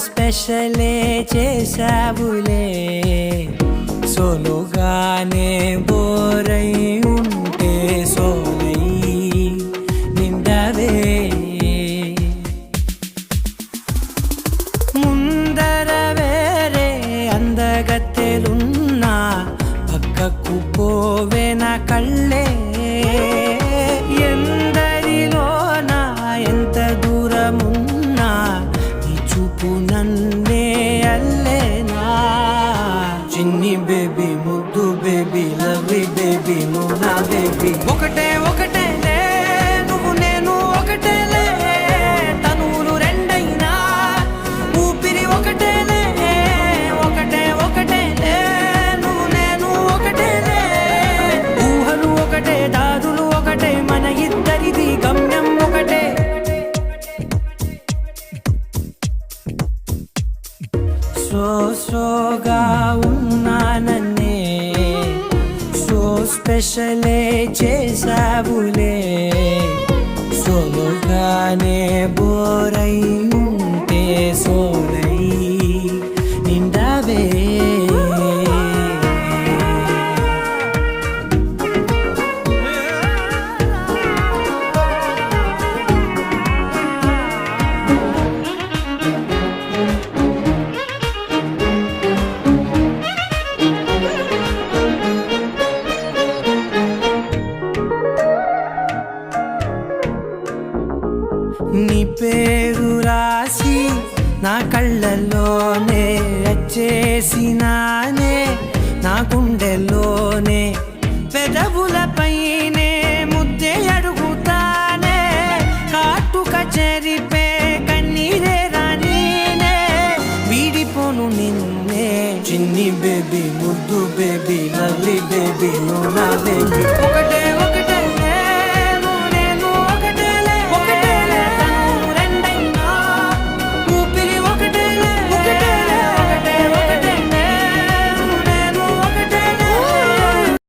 స్పెషలే చేసావులే సోలోగానే బోరై ఉంటే సోలై నిండవే ముందర వేరే అందగత్తెలున్నా పక్కకు పోవే నా కళ్ళే ఎందరిలోనా ఎంత దూరమున్నా నీ చూపు నన్నే అల్లేనా చిన్ని బేబీ ముద్దు బేబీ లవ్లీ బేబీ నువ్వు నా బేబీ ఒకటే ఒకటేలే నువ్వు నేను ఒకటేలే తనువులు రెండైనా ఊపిరి ఒకటేలే ఒకటే ఒకటేలే నువ్వు నేను ఒకటేలే ఊహలు ఒకటే దాదులు ఒకటే మన ఇద్దరిది గమ్యం ఒకటే సోగా ఉన్నానన్నే సో స్పెషలే చేసావులే సోలోగానే బోరై ఉంటే సోలై నిండవే నీ పేరు రాసి నా కళ్ళల్లోనే వచ్చేసినానే నా గుండెల్లోనే పెదవులపైనే ముద్దే అడుగుతానే కాటుక చెరిపే కన్నీరే రానీనే వీడిపోను నిన్నే చిన్ని బేబీ ముద్దు బేబీ లవ్లీ బేబీ నువ్వు నా బేబీ